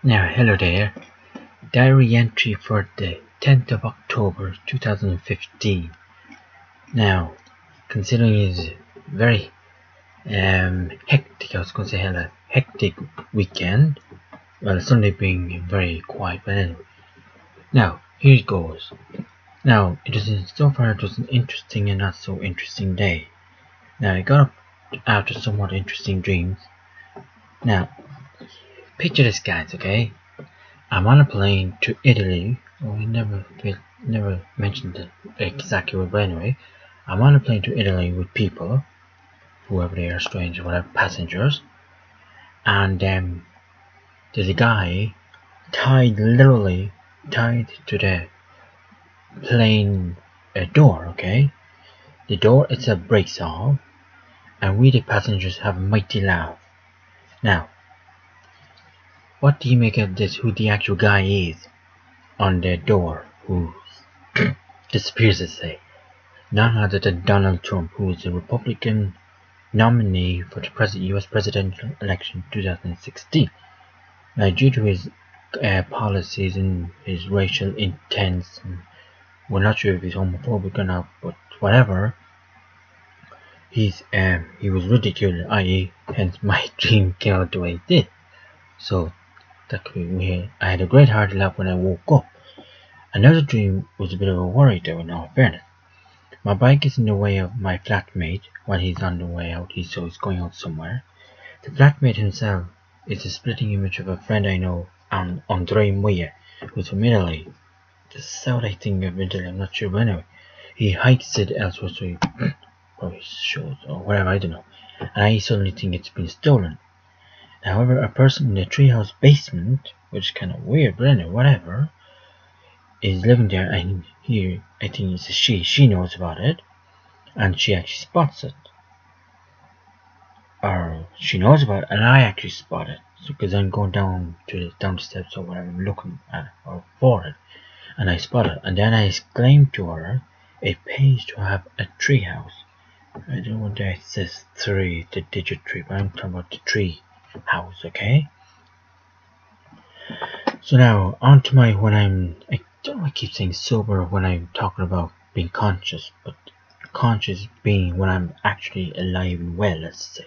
Now, hello there. Diary entry for the 10th of October 2015. Now, considering it's very hectic, I was going to say a hectic weekend. Well, Sunday being very quiet, but anyway. Now, here it goes. Now, so far it was an interesting and not so interesting day. Now, I got up after somewhat interesting dreams. Now, picture this, guys, okay? I'm on a plane to Italy. Oh, we never mentioned the exact word, but anyway, I'm on a plane to Italy with people, whoever they are, strangers, whatever, passengers, and there's a guy literally tied to the plane door. Okay, the door itself breaks off, and we the passengers have a mighty laugh. Now, what do you make of this? Who the actual guy is on the door who disappears, let's say? None other than Donald Trump, who is the Republican nominee for the U.S. presidential election 2016. Now, due to his policies and his racial intents, and we're not sure if he's homophobic or not, but whatever, he was ridiculed, i.e., hence my dream came out the way it did. So that could be weird. I had a great hearty laugh when I woke up. Another dream was a bit of a worry, though, in all fairness. My bike is in the way of my flatmate while he's on the way out, so he's going out somewhere. The flatmate himself is a splitting image of a friend I know, Andre Moya, who's from Italy. The south, I think, of Italy, I'm not sure, but anyway. He hikes it elsewhere, so he probably shows, or whatever, I don't know. And I suddenly think it's been stolen. However, a person in the treehouse basement, which is kind of weird, but anyway, whatever, is living there, and here I think it's a she knows about it, and she actually spots it, or she knows about it, and I actually spot it, because I'm going down the steps or whatever, I'm looking at it, or for it, and I spot it, and then I exclaim to her, it pays to have a tree house. I don't know what that says 3, the digit 3, but I'm talking about the tree house, okay? So now, on to I don't know, I keep saying sober when I'm talking about being conscious, but conscious being when I'm actually alive and well, let's say.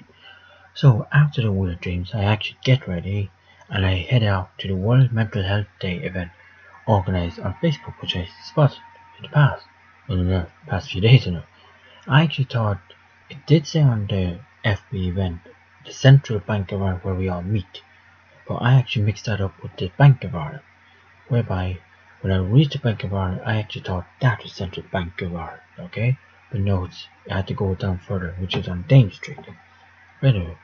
So after the weird dreams, I actually get ready and I head out to the World Mental Health Day event organized on Facebook, which I spotted in the past few days. I actually thought it did say on the FB event, the Central Bank of Ireland, where we all meet, but I actually mixed that up with the Bank of Ireland, whereby when I reached the Bank of Ireland, I actually thought that was Central Bank of Ireland, okay? But no, I had to go down further, which is on Dame Street. Anyway,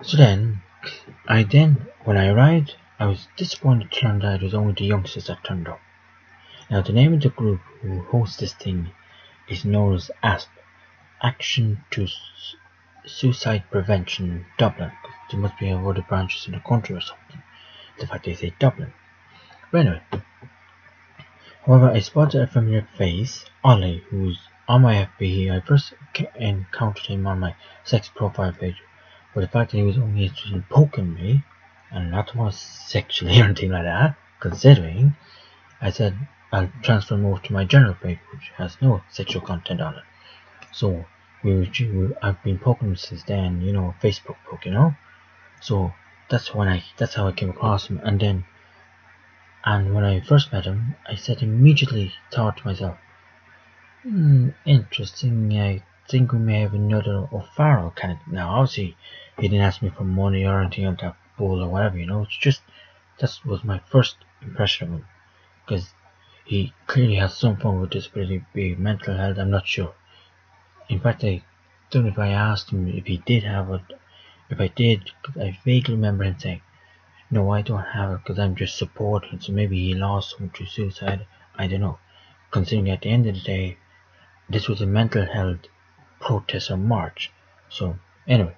so then, when I arrived, I was disappointed to learn that it was only the youngsters that turned up. Now, the name of the group who hosts this thing is known as ASP, Action to Suicide Prevention Dublin, because there must be other branches in the country or something. The fact they say Dublin. But anyway, however, I spotted a familiar face, Ollie, who's on my FB. I first encountered him on my sex profile page, but the fact that he was only interested in poking me, and not more sexually or anything like that, considering, I said I'll transfer him over to my general page, which has no sexual content on it. So I've been poking him since then, Facebook poke, So that's how I came across him, and when I first met him, I immediately thought to myself, interesting, I think we may have another O'Farrell candidate. Now, obviously, he didn't ask me for money or anything like that, bull or whatever, it's just, that was my first impression of him, because he clearly has some form of disability, be it mental health, I'm not sure. In fact, I don't know if I asked him if he did have it. If I did, because I vaguely remember him saying, no, I don't have it because I'm just supporting, so maybe he lost someone to suicide, I don't know. Considering at the end of the day, this was a mental health protest or march. So, anyway,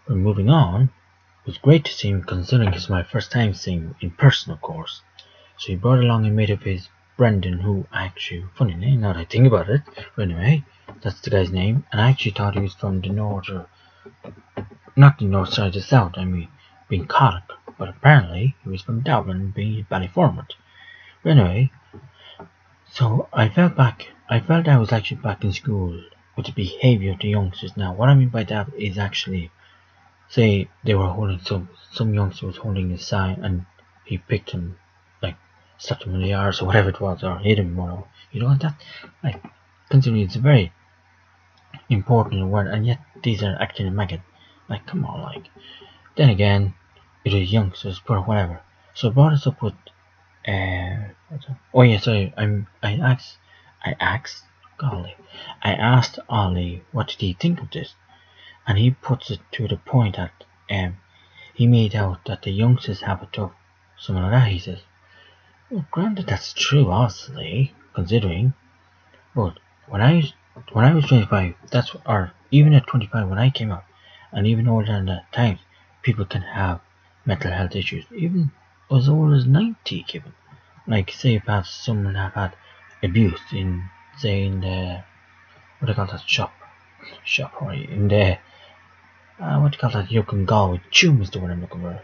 we're moving on. It was great to see him, considering it's my first time seeing him in person, of course. So he brought along a mate of his, Brendan, who actually, funny name, now that I think about it, but anyway, that's the guy's name, and I actually thought he was from the north, or not the north side, the south, being Cork. but apparently he was from Dublin, being Ballyformant. But anyway, so I felt I was actually back in school with the behaviour of the youngsters. Now, what I mean by that is actually, say they were holding some youngster was holding a sign and he picked him, like slapped him in the arse or whatever it was, or hit him, or that, like, considering it's a very important word, and yet these are actually maggot. Like, come on, like. Then again, it was youngsters, but whatever. So I brought us up with, oh yeah, sorry, I asked Ollie what did he think of this, and he puts it to the point that he made out that the youngsters have it tough, something like that. He says, well, granted that's true, obviously, considering, but when I was 25, or even at 25 when I came up, and even older than that times, people can have mental health issues, even as old as 90, given. Like, say if someone have had abuse in, say, in the, what do you call that in the, what do you call that, you can go with Tune is the one I'm looking for.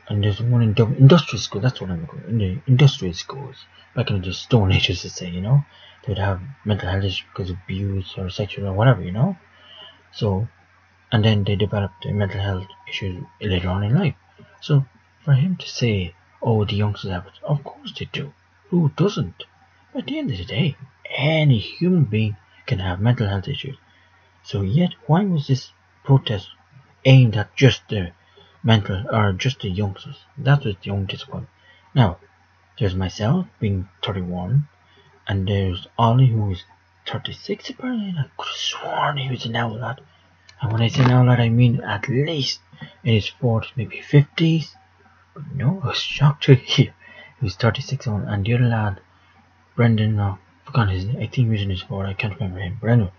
And there's one in industrial school, that's what I'm looking for, in the industrial schools, back in the Stone Ages, to say, they would have mental health issues because of abuse or sexual or whatever, So, and then they developed mental health issues later on in life. So, for him to say, oh, the youngsters have it, of course they do. Who doesn't? At the end of the day, any human being can have mental health issues. So yet, why was this protest aimed at just the mental, or just the youngsters? That was the only disappointment. Now, there's myself being 31, and there's Ollie who is 36 apparently, and I could have sworn he was an old lad. And when I say an old lad, I mean at least in his 40s, maybe 50s. But no, I was shocked to hear he was 36, and the other lad, Brendan, I forgot his name, I think he was in his 40s, I can't remember him, but anyway,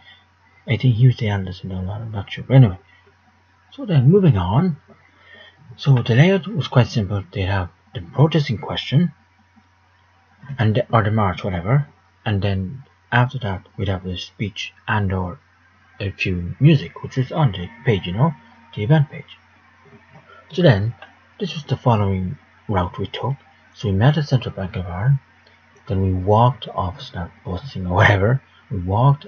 I think he was the eldest in the lad, I'm not sure, but anyway. So then, moving on. So the layout was quite simple. They'd have the protest in question, or the march, whatever, and then after that we'd have the speech and or a few music, which was on the page, the event page. So then, this was the following route we took. So we met at Central Bank of Ireland, then we walked off, not busing or whatever, we walked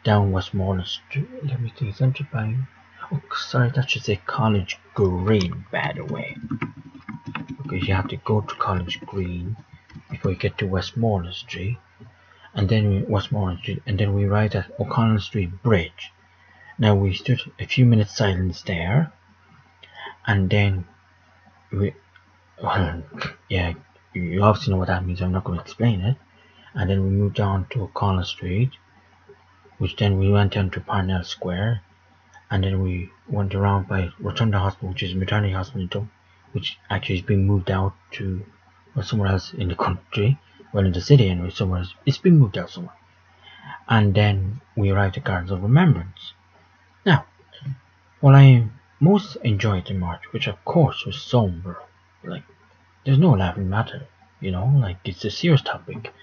down Westmoreland Street, let me think, Central Bank, oh sorry, that should say College Green, by the way, because you have to go to College Green before you get to Westmoreland Street, and then we arrived at O'Connell Street Bridge. Now we stood a few minutes silence there, and then you obviously know what that means, I'm not going to explain it. And then we moved on to O'Connell Street, which then we went down to Parnell Square, and then we went around by Rotunda Hospital, which is a maternity hospital, which actually is being moved out to somewhere else in the country, well, in the city anyway, somewhere else. It's been moved out somewhere. And then we arrived at Gardens of Remembrance. Now, while I most enjoyed the march, which of course was somber, like, there's no laughing matter, like, it's a serious topic.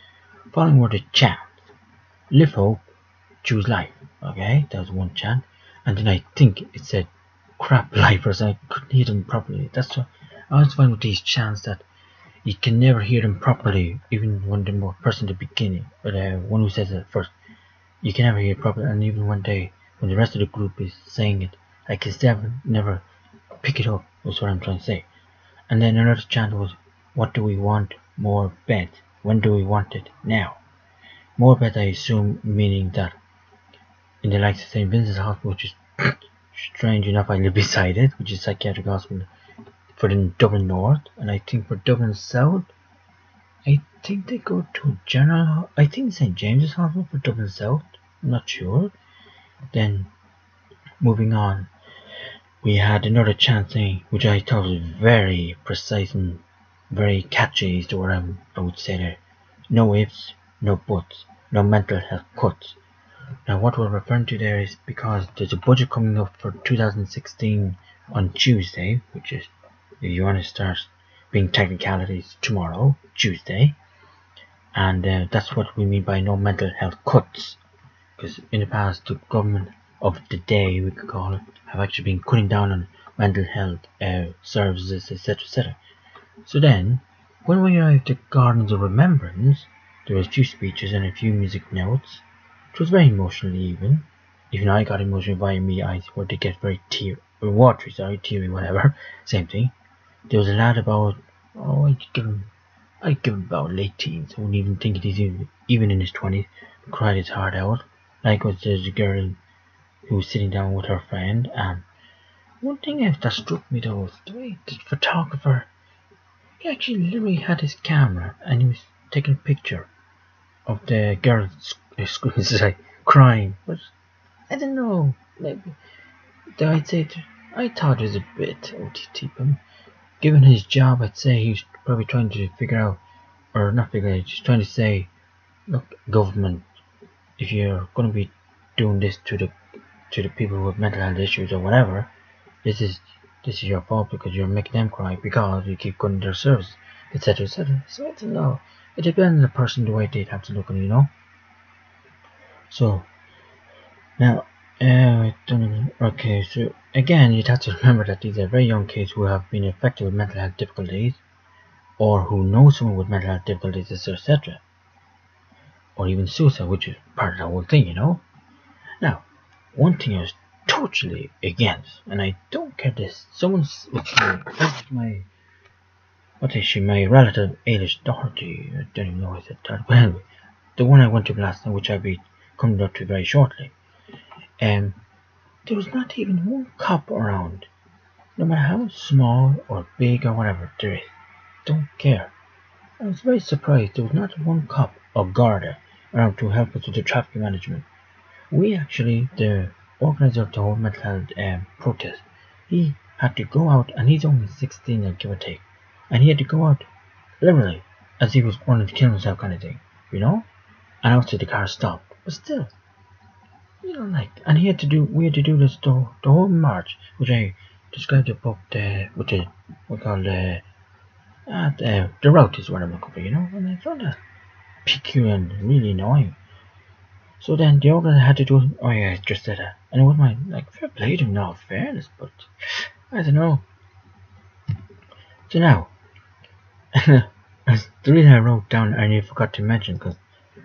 Following were the chants: live hope, choose life. Okay, that was one chant. And then I think it said crap life, or I couldn't hear them properly. That's what I always find with these chants, that you can never hear them properly, even when the person at the beginning, or the one who says it first, you can never hear it properly. And even when the rest of the group is saying it, I can still never pick it up. That's what I'm trying to say. And then another chant was, what do we want? More beds. When do we want it? Now. More beds, I assume, meaning that in the likes of St. Vincent's Hospital, which is strange enough, I live beside it, which is a psychiatric hospital for the Dublin North, and I think for Dublin South, I think they go to I think St. James's Hospital for Dublin South, I'm not sure. Then, moving on, we had another chant thing, which I thought was very precise and very catchy, is the word I would say there. No ifs, no buts, no mental health cuts. Now, what we're referring to there is because there's a budget coming up for 2016 on Tuesday, which is, if you want to start being technicalities, tomorrow, Tuesday. And that's what we mean by no mental health cuts. Because in the past, the government of the day, we could call it, have actually been cutting down on mental health services, etc., etc. So then, when we arrived at Gardens of Remembrance, there was a few speeches and a few music notes. It was very emotional even. Even I got emotional by me eyes were to get very teary, whatever. Same thing. There was a lad about, I'd give him about late teens. I wouldn't even think he's even in his 20s. Cried his heart out. Likewise, there's a girl who was sitting down with her friend. And one thing that struck me though was the way the photographer, he actually literally had his camera and he was taking a picture of the girl crying. But I don't know. Maybe I thought it was a bit OTT. Given his job, I'd say he's probably trying to figure out, or not figure out, just trying to say, look, government, if you're going to be doing this to the people with mental health issues or whatever, this is your fault because you're making them cry because you keep going to their service, etc., etc. So I don't know. It depends on the person, the way they'd have to look at it, So now, okay. So again, you'd have to remember that these are very young kids who have been affected with mental health difficulties, or who know someone with mental health difficulties, etc., or even suicide, which is part of the whole thing, Now, one thing I was totally against, and I don't care this. My relative Ailish Doherty. I don't even know who I said that. But anyway, the one I went to last night, which I'll be coming up to very shortly. There was not even one cop around. No matter how small or big or whatever there is. Don't care. I was very surprised there was not one cop or guard around to help us with the traffic management. We actually, the organizer of the whole mental health protest, he had to go out, and he's only 16, give or take, and he had to go out literally as he was wanting to kill himself, kind of thing, and outside the car stopped, but still, and we had to do this the whole march, which I described the book, the route is what I'm looking for, and I found that peculiar and really annoying. So then the organizer had to do, oh yeah, I just said that, and it was fair play to him, in all fairness, but I don't know. So now, the reason I wrote down, I forgot to mention, because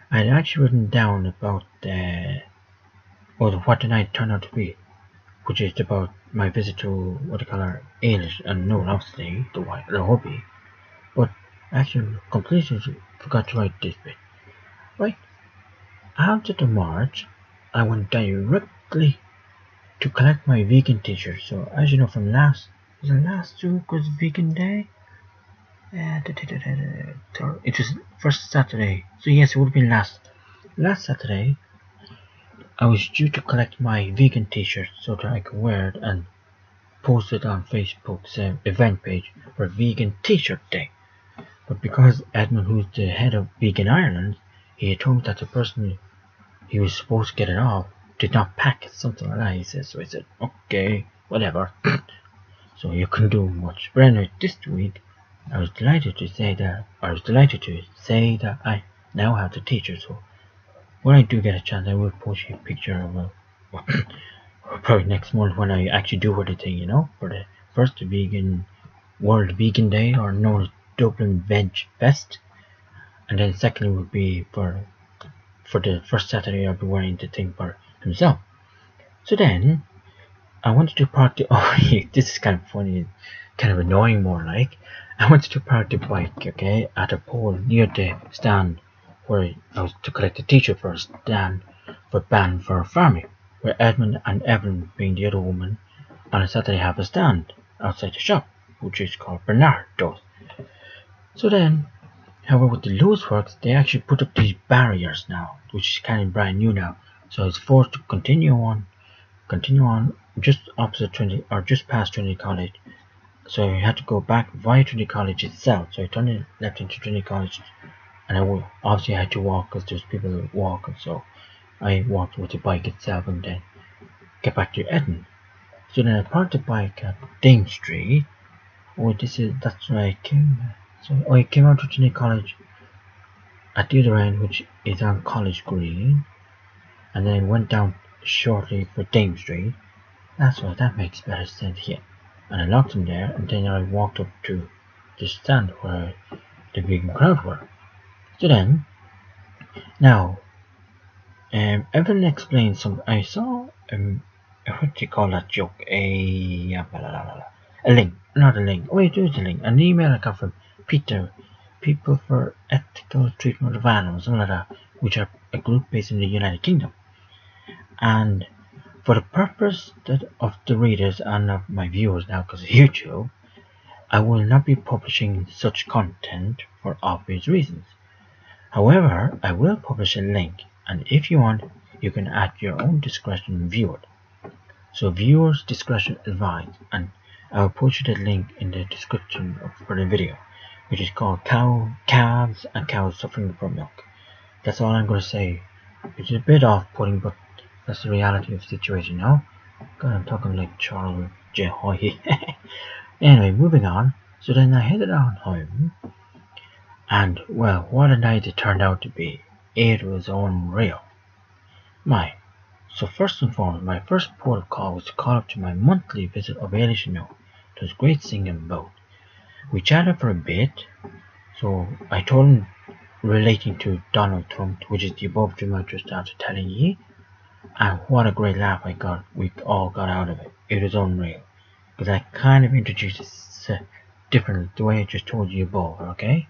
I had actually written down about what the night turned out to be, which is about my visit to Ailish, and no, obviously the hobby, but I actually completely forgot to write this bit. Right after the march, I went directly to collect my vegan t-shirt. So as you know from last week was vegan day. It was first Saturday. So yes, it would have been last Saturday. I was due to collect my vegan t-shirt so that I could wear it and post it on Facebook's event page for Vegan T-shirt Day. But because Edmund, who's the head of Vegan Ireland, he had told me that the person he was supposed to get it off did not pack it, something like that. He said, so I said, okay, whatever. So you couldn't do much. But anyway, this week I was delighted to say that I now have the t-shirt. So when I do get a chance, I will post you a picture of probably next month when I actually do what the thing, for the first World Vegan Day, or known as Dublin Veg Fest, and then secondly would be for the first Saturday I'll be wearing the thing for himself. So then I wanted to park this is kind of funny, kind of annoying more like. I wanted to park the bike, okay, at a pole near the stand where I was to collect the t-shirt for a stand for Ban for Farming, where Edmund and Evelyn, being the other woman, on a Saturday have a stand outside the shop, which is called Bernardo's. So then, however, with the Lewis Works, they actually put up these barriers now, which is kind of brand new now. So I was forced to continue on just opposite Trinity, or just past Trinity College. So I had to go back via Trinity College itself. So I turned left into Trinity College, and I had to walk because there's people who walk, and so I walked with the bike itself and then get back to Eden. So then I parked the bike at Dame Street. That's where I came. So I came out to Trinity College at the other end, which is on College Green, and then went down shortly for Dame Street. That's why that makes better sense here. and I locked him there, and then I walked up to the stand where the big crowd were. So then, now, Evan explained something. I saw, what do you call that joke? A link, not a link. Oh, it is a link. An email I got from Peter, People for Ethical Treatment of Animals, something like that, which are a group based in the United Kingdom. And for the purpose of the readers and of my viewers now, because of YouTube, I will not be publishing such content for obvious reasons. However, I will publish a link, and if you want, you can at your own discretion and view it. So viewers' discretion advised, and I will post you the link in the description for the video, which is called Calves and Cows Suffering from Milk. That's all I'm going to say. It's a bit off-putting, but that's the reality of the situation now. God, I'm talking like Charles J. Hoy. Anyway, moving on. So then I headed on home, and well, what a night it turned out to be. It was unreal. So first and foremost, my first port of call was to call up to my monthly visit of Eilish and Noel. It was great seeing them both. We chatted for a bit, so I told him relating to Donald Trump, which is the above dream I just started telling you, and what a great laugh we all got out of it. It was unreal, because I kind of introduced it differently, the way I just told you above, okay?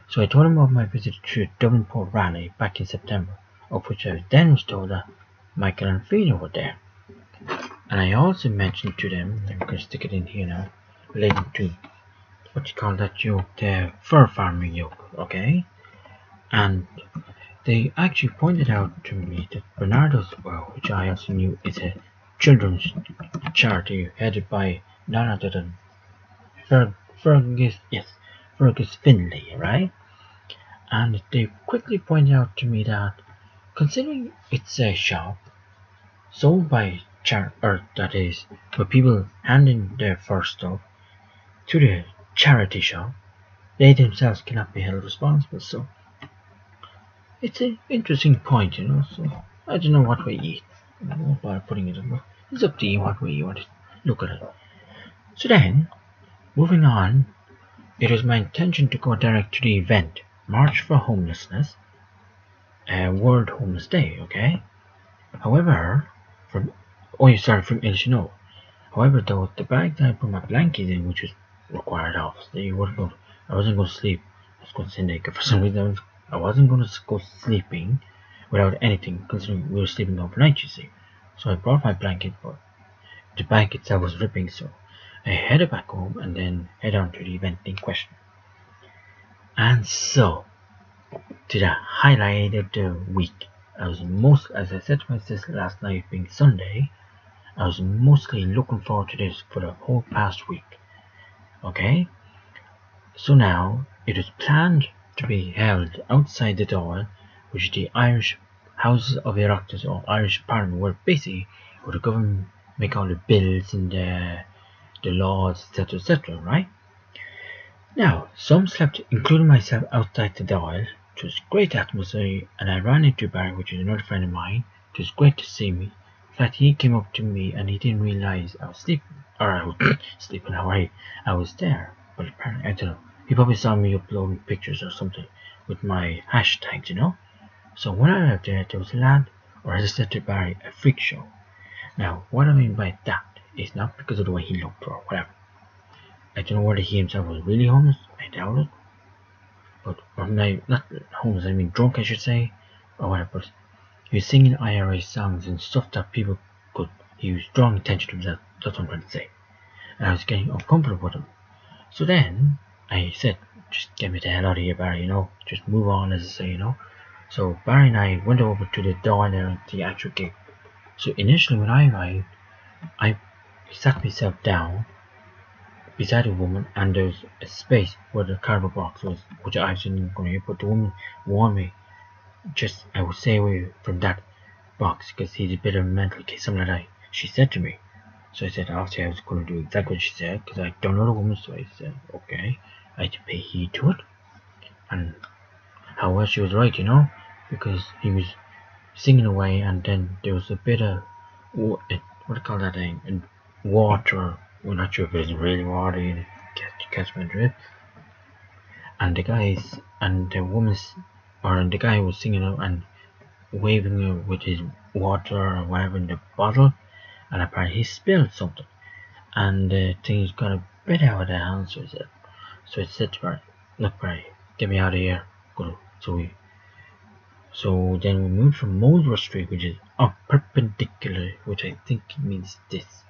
So I told him of my visit to Dublin Port Rally back in September, of which I then was told that Michael and Fiona were there. And I also mentioned to them, I'm going to stick it in here now, relating to what you call that joke, the fur farming joke, okay? And they actually pointed out to me that Bernardo's Well, which I also knew is a children's charity headed by none other than Fergus Finlay, right? And they quickly pointed out to me that, considering it's a shop sold by that is, where people handing their fur stuff to the charity shop, they themselves cannot be held responsible. So it's an interesting point, So I don't know what way you eat. I won't bother putting it in, but it's up to you what way you want to look at it. So then, moving on, it was my intention to go direct to the event, March for Homelessness, World Homeless Day, okay? However, from Eilish and Noel. However, though, the bag that I put my blankets in, which was required obviously, I wasn't going to sleep. I was going to say for some reason. I wasn't going to go sleeping without anything, considering we were sleeping overnight, you see. So I brought my blanket, but the bag itself was ripping, so I headed back home and then head on to the event in question. And so, to the highlight of the week, as I said to my sister last night being Sunday, I was mostly looking forward to this for the whole past week. Okay? So now, it is planned to be held outside the Dáil, which is the Irish Houses of Oireachtas, or Irish Parliament, where the government make all the bills and the laws, etc., right? Now, some slept, including myself, outside the Dáil. It was great atmosphere, and I ran into Barry, which is another friend of mine. It was great to see me. In fact, he came up to me and he didn't realize I was sleeping, or I was sleeping, I was there. But apparently, I don't know, he probably saw me uploading pictures or something with my hashtags, So when I arrived there was a lad, or as I said to Barry, a freak show. Now, what I mean by that is not because of the way he looked or whatever. I don't know whether he himself was really homeless, I doubt it. Or not homeless, I mean drunk, I should say, or whatever. But he was singing IRA songs and stuff that people could. He was drawing attention to himself, that's what I'm trying to say. And I was getting uncomfortable with him. So then, I said, just get me the hell out of here, Barry, Just move on, as I say, So Barry and I went over to the door there at the actual gate. So initially when I arrived, I sat myself down beside a woman, and there's a space where the cardboard box was, which I wasn't going to hear, but the woman warned me, I would stay away from that box, because he's a bit of a mental case, something like that, she said to me. So I said, obviously I was going to do exactly what she said, because I don't know the woman, so I said, okay, I had to pay heed to it. And however, she was right, because he was singing away, and then there was a bit of, what do you call that thing, and water we're not sure if it's really water, you catch my drift. And the guys and the woman's or the guy was singing out and waving with his water or whatever in the bottle, and apparently he spilled something, and the things got a bit out of the hand. So it said to Barry, "Look, Barry, get me out of here." So then we moved from Mulder Street, which is up perpendicular, which I think means this.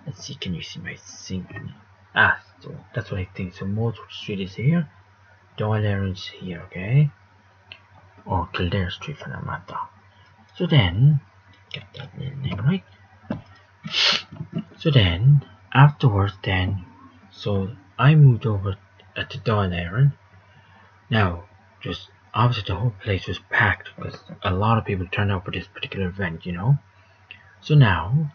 Let's see, can you see my thing? So that's what I think. So Mulder Street is here, Doyle is here, okay? Or Kildare Street for that matter. So then, get that name right. So then, afterwards so I moved over at the Doyle Aaron. Now, just obviously the whole place was packed because a lot of people turned out for this particular event, you know. So now,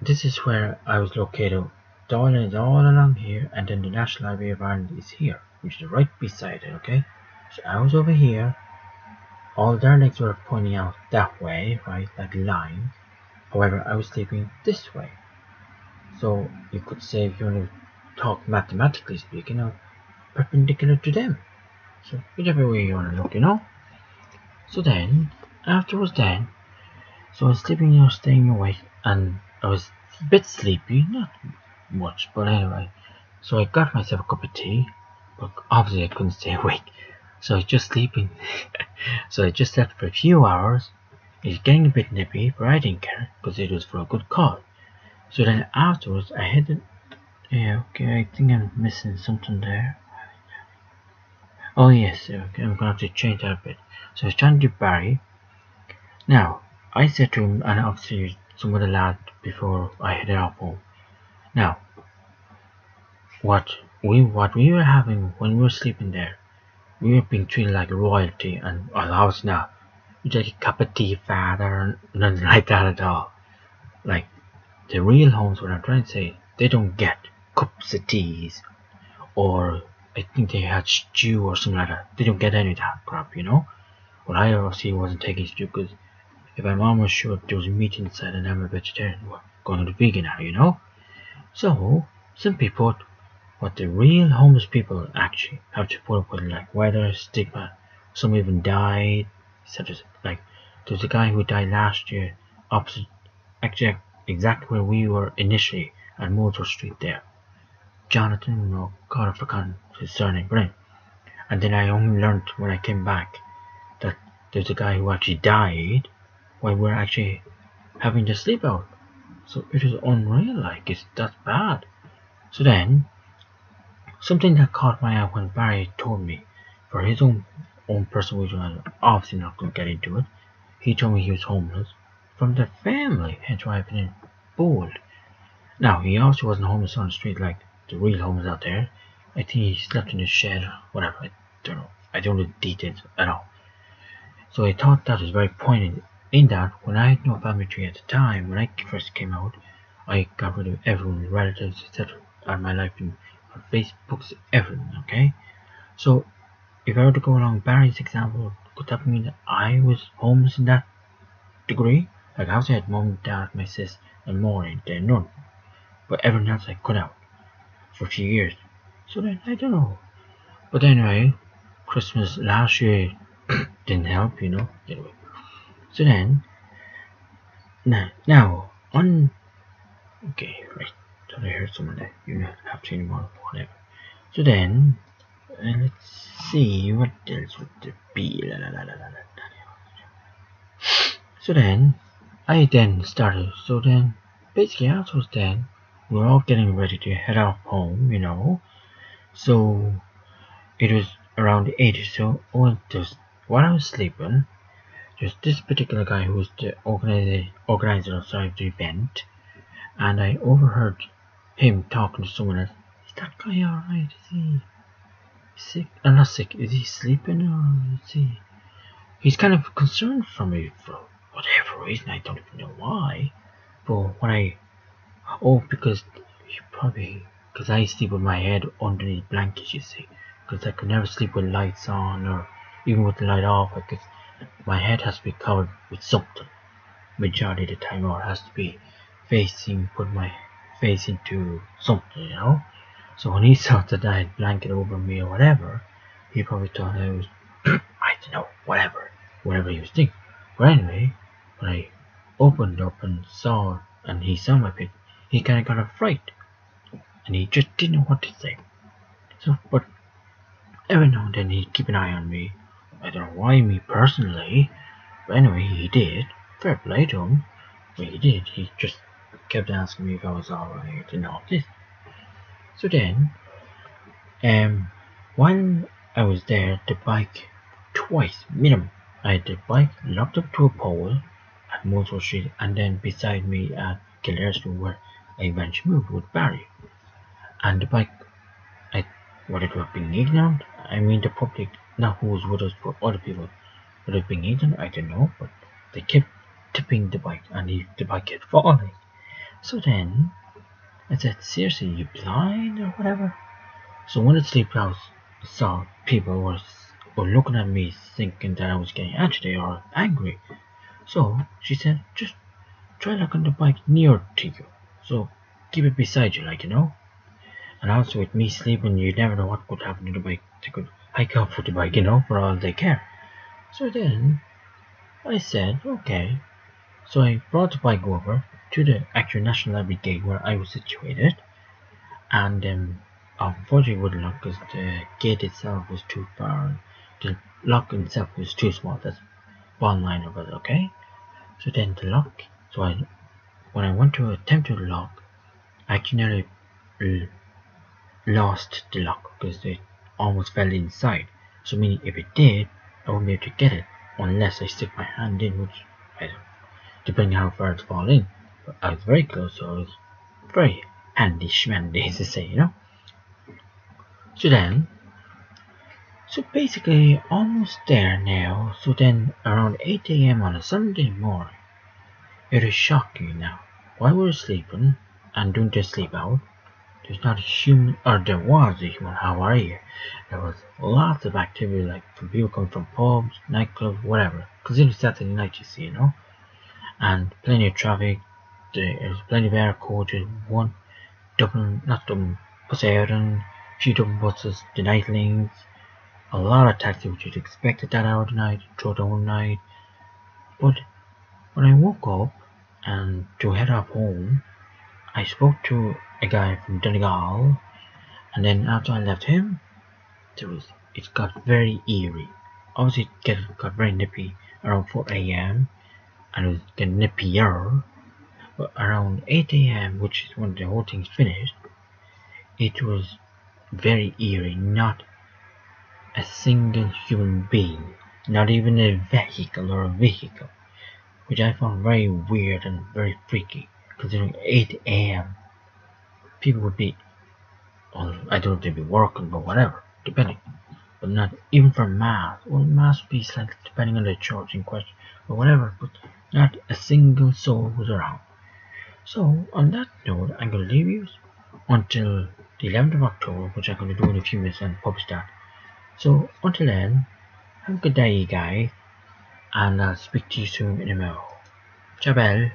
this is where I was located. Doyle is all along here, and then the National Library of Ireland is here, which is right beside it, okay? So I was over here. All their legs were pointing out that way, right, like lines. However, I was sleeping this way. So you could say, if you want to talk mathematically speaking, I'm perpendicular to them. So whichever way you want to look, you know. So then, afterwards so I was sleeping, staying awake, and I was a bit sleepy, not much, but anyway. So I got myself a cup of tea, but obviously I couldn't stay awake. So I was just sleeping. So I just slept for a few hours. It was getting a bit nippy, but I didn't care, because it was for a good cause. So then afterwards, I had yeah, okay, I think I'm missing something there. Oh yes, okay, I'm gonna have to change that a bit. So I was trying to do Barry. Now, I said to him, and obviously some of the lads before I headed off home. Now, what we were having when we were sleeping there, we were being treated like royalty, and allows now. We take a cup of tea, father, nothing like that at all. Like, the real homes, what I'm trying to say, they don't get cups of teas, or I think they had stew or something like that. They don't get any of that crap, you know. Well, I obviously wasn't taking stew, because if my mom was sure there was meat inside and I'm a vegetarian, well, going to the vegan now, you know. So, simply put, what the real homeless people actually have to put up with, like weather, stigma. Some even died, such as, like, there's a guy who died last year opposite, actually exactly where we were initially at Motor Street there. Jonathan, no, God, I forgot his surname, but and then I only learned when I came back that there's a guy who actually died while we're actually having the sleep out. So it was unreal, like, it's that bad. So then, something that caught my eye when Barry told me, for his own personal reason, I'm obviously not going to get into it, he told me he was homeless from the family, hence why I've been bold. Now, he also wasn't homeless on the street like the real homeless out there. I think he slept in a shed or whatever, I don't know. I don't know the details at all. So I thought that was very poignant, in that when I had no family tree at the time, when I first came out, I got rid of everyone, relatives, etc. out of my life, and on Facebooks, everything, okay? So if I were to go along Barry's example, could that mean that I was homeless in that degree? Like, I also had mom, dad, my sis, and Maureen, then none. But everything else I cut out for a few years. So then, I don't know. But anyway, Christmas last year didn't help, you know. Anyway. So then, now, on, okay, right. Thought I heard someone there. You don't have to anymore, whatever. So then, let's see, what else would there be? So then, I then started, so then, basically afterwards then, we were all getting ready to head off home, you know. So, it was around 8 or so, while I was sleeping, there's this particular guy who was the organizer of the event, and I overheard him talking to someone else. Is that guy alright? Is he sick? Not sick, is he sleeping, or is he... He's kind of concerned for me for whatever reason, I don't even know why. But when because I sleep with my head underneath blankets, you see. Because I could never sleep with lights on, or even with the light off, because my head has to be covered with something majority of the time, or it has to be put my face into something, you know. So when he saw that I had blanket over me or whatever, he probably thought I was, I don't know, whatever he was thinking. But anyway, when I opened up and saw, and he saw my pic, he kind of got a fright, and he just didn't know what to say. So, but every now and then he'd keep an eye on me. I don't know why me personally, but anyway, he did. Fair play to him. But he did. He just kept asking me if I was alright and all this. So then, while I was there, the bike twice minimum. I had the bike locked up to a pole at Moulsworth Street, and then beside me at Kildare Street, where I eventually moved with Barry. And the bike, would it have been ignorant? I mean, the public, not who was with us, but other people, would have been ignorant? I don't know, but they kept tipping the bike, and the bike kept falling. So then, I said, seriously, you blind or whatever? So when the sleep house saw people were looking at me thinking that I was getting agitated or angry. So she said, just try locking the bike near to you. So keep it beside you, like, you know. And also with me sleeping, you never know what could happen to the bike. They could hike up with the bike, you know, for all they care. So then I said, okay. So I brought the bike over to the actual National Library gate where I was situated. And unfortunately it wouldn't lock because the gate itself was too far. The lock itself was too small. That's one line of it, okay? So then the lock, when I went to attempt to lock, I actually nearly lost the lock because it almost fell inside. So meaning if it did, I wouldn't be able to get it unless I stick my hand in, which I don't, depending how far it's fall in. But I was very close, so I was very handy schmandy to say, you know. So basically almost there now. So then around 8 a.m. on a Sunday morning, it is shocking now. While we were sleeping and doing the sleep out, there's not a human, or there was a human, how are you? There was lots of activity, like from people coming from pubs, nightclubs, whatever. Because it was Saturday night, you see, you know. And plenty of traffic. There's plenty of air coaches, one Dublin, not Dublin, Poseidon, a few Dublin buses, the nightlings, a lot of taxis which you'd expect at that hour of the night, throughout the whole night. But when I woke up and to head off home, I spoke to a guy from Donegal, and then after I left him, it got very eerie. Obviously it got very nippy around 4 a.m. and it was getting nippier. But around 8 a.m., which is when the whole thing's finished, it was very eerie. Not a single human being, not even a vehicle, which I found very weird and very freaky, considering 8 a.m. people would be, well, I don't know if they'd be working, but whatever, depending. But not even for mass. Well, mass would be slightly depending on the church in question, or whatever, but not a single soul was around. So, on that note, I'm going to leave you until the 11th of October, which I'm going to do in a few minutes and publish that. So, until then, have a good day, guys, and I'll speak to you soon in a minute. Ciao, belle.